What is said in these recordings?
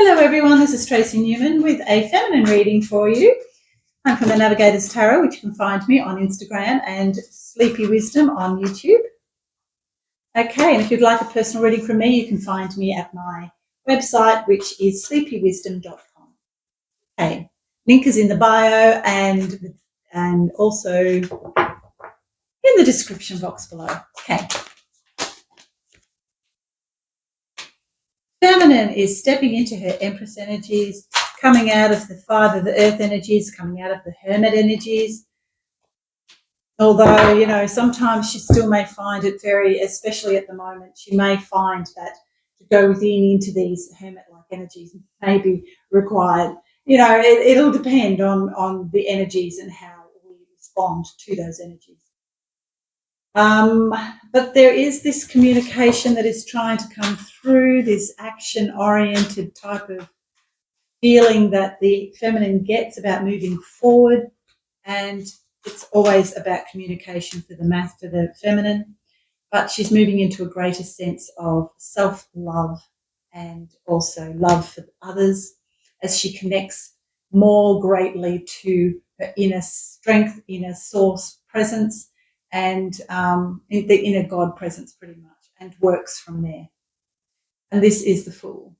Hello everyone, this is Tracy Newman with a feminine reading for you. I'm from the Navigator's Tarot, which you can find me on Instagram, and Sleepy Wisdom on YouTube. Okay, and if you'd like a personal reading from me, you can find me at my website, which is sleepywisdom.com. Okay, link is in the bio and also in the description box below. Okay. Feminine is stepping into her Empress energies, coming out of the Five of the Earth energies, coming out of the Hermit energies. Although, sometimes she still may find it especially at the moment, she may find that to go within into these Hermit-like energies may be required. It'll depend on the energies and how we respond to those energies. But there is this communication that is trying to come through, this action-oriented type of feeling that the feminine gets about moving forward, and it's always about communication for the feminine, but she's moving into a greater sense of self-love and also love for others as she connects more greatly to her inner strength, inner source presence, and the inner God presence pretty much, and works from there. And this is the Fool,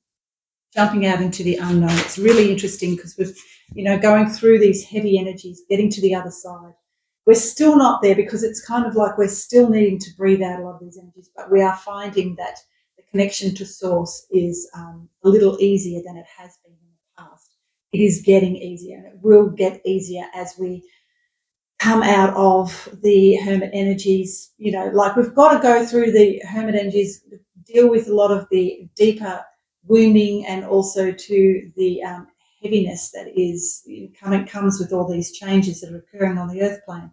jumping out into the unknown. It's really interesting because we're, going through these heavy energies, getting to the other side. We're still not there because it's kind of like we're still needing to breathe out a lot of these energies, but we are finding that the connection to source is a little easier than it has been in the past. It is getting easier, and it will get easier as we come out of the Hermit energies. Like we've got to go through the Hermit energies, deal with a lot of the deeper wounding, and also to the heaviness that is comes with all these changes that are occurring on the earth plane.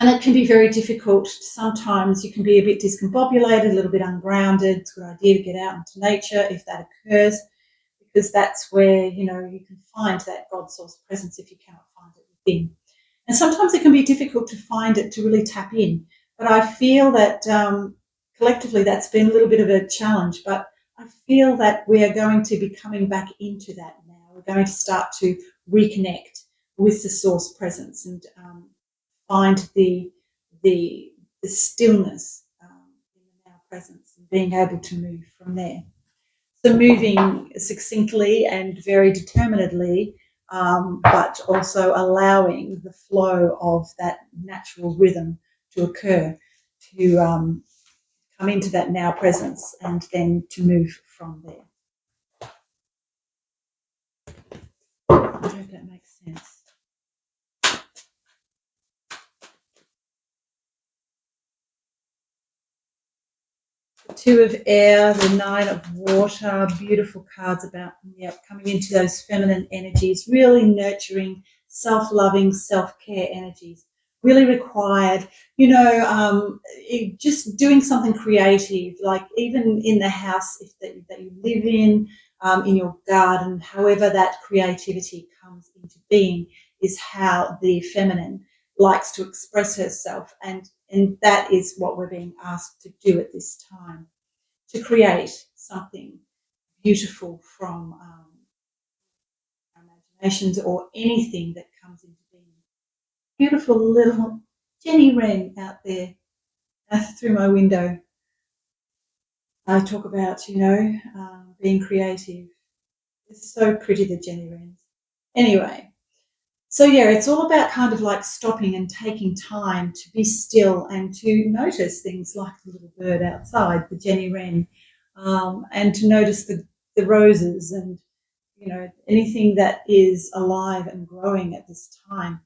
And it can be very difficult. Sometimes you can be a bit discombobulated, a little bit ungrounded. It's a good idea to get out into nature if that occurs, because that's where you can find that God source presence if you cannot find it within. And sometimes it can be difficult to find it, to really tap in. But I feel that collectively that's been a little bit of a challenge, but I feel that we are going to be coming back into that now. We're going to start to reconnect with the source presence and find the stillness in the now presence, and being able to move from there. So moving succinctly and very determinedly, but also allowing the flow of that natural rhythm to occur, to come into that now presence, and then to move from there. I hope that makes sense. The Two of Air, the Nine of Water, beautiful cards about coming into those feminine energies, really nurturing, self-loving, self-care energies, really required. Just doing something creative, like even in the house that you live in your garden, however that creativity comes into being is how the feminine likes to express herself, and that is what we're being asked to do at this time, to create something beautiful from our imaginations or anything that comes into being. Beautiful little Jenny Wren out there through my window. I talk about, being creative. It's so pretty, the Jenny Wrens. Anyway. So it's all about kind of like stopping and taking time to be still and to notice things like the little bird outside, the Jenny Wren, and to notice the roses and, anything that is alive and growing at this time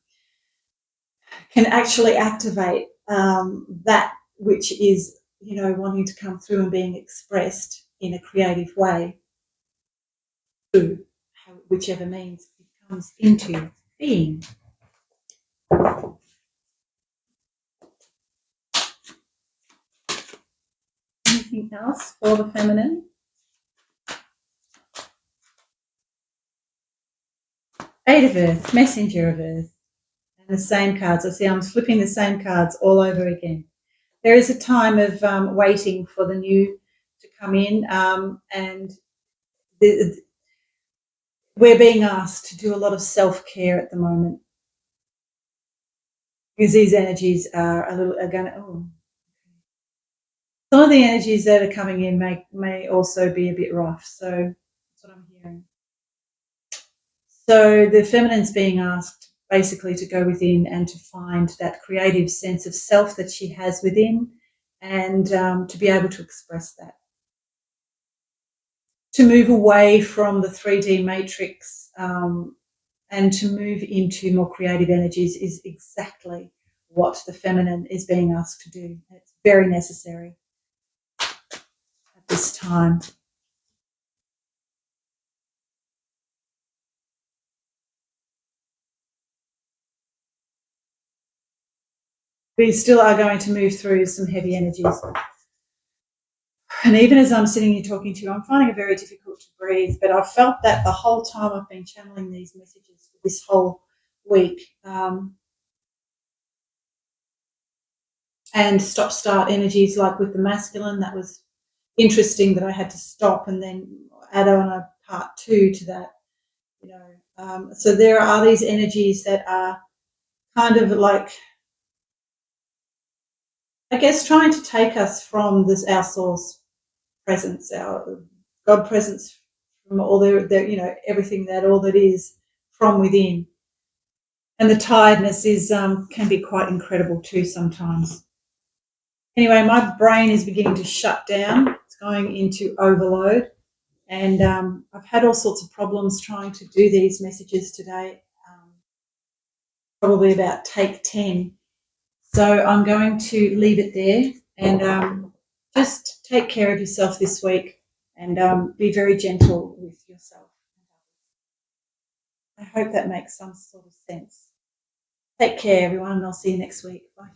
can actually activate that which is, wanting to come through and being expressed in a creative way through whichever means it comes into being. Anything else for the feminine? Eight of Earth, Messenger of Earth, and the same cards. I see I'm flipping the same cards all over again. There is a time of waiting for the new to come in, and we're being asked to do a lot of self-care at the moment because these energies are going to, some of the energies that are coming in may also be a bit rough. So that's what I'm hearing. So the feminine's being asked basically to go within and to find that creative sense of self that she has within, and to be able to express that. To move away from the 3D matrix and to move into more creative energies is exactly what the feminine is being asked to do. It's very necessary at this time. We still are going to move through some heavy energies. And even as I'm sitting here talking to you, I'm finding it very difficult to breathe, but I've felt that the whole time I've been channeling these messages for this whole week. And stop-start energies, like with the masculine, that was interesting that I had to stop and then add on a part 2 to that. So there are these energies that are kind of like, I guess, trying to take us from our source presence, our God presence, from all everything all that is from within. And the tiredness can be quite incredible too sometimes. Anyway, my brain is beginning to shut down. It's going into overload. And I've had all sorts of problems trying to do these messages today, probably about take 10. So I'm going to leave it there and just take care of yourself this week and be very gentle with yourself. I hope that makes some sort of sense. Take care, everyone, and I'll see you next week. Bye.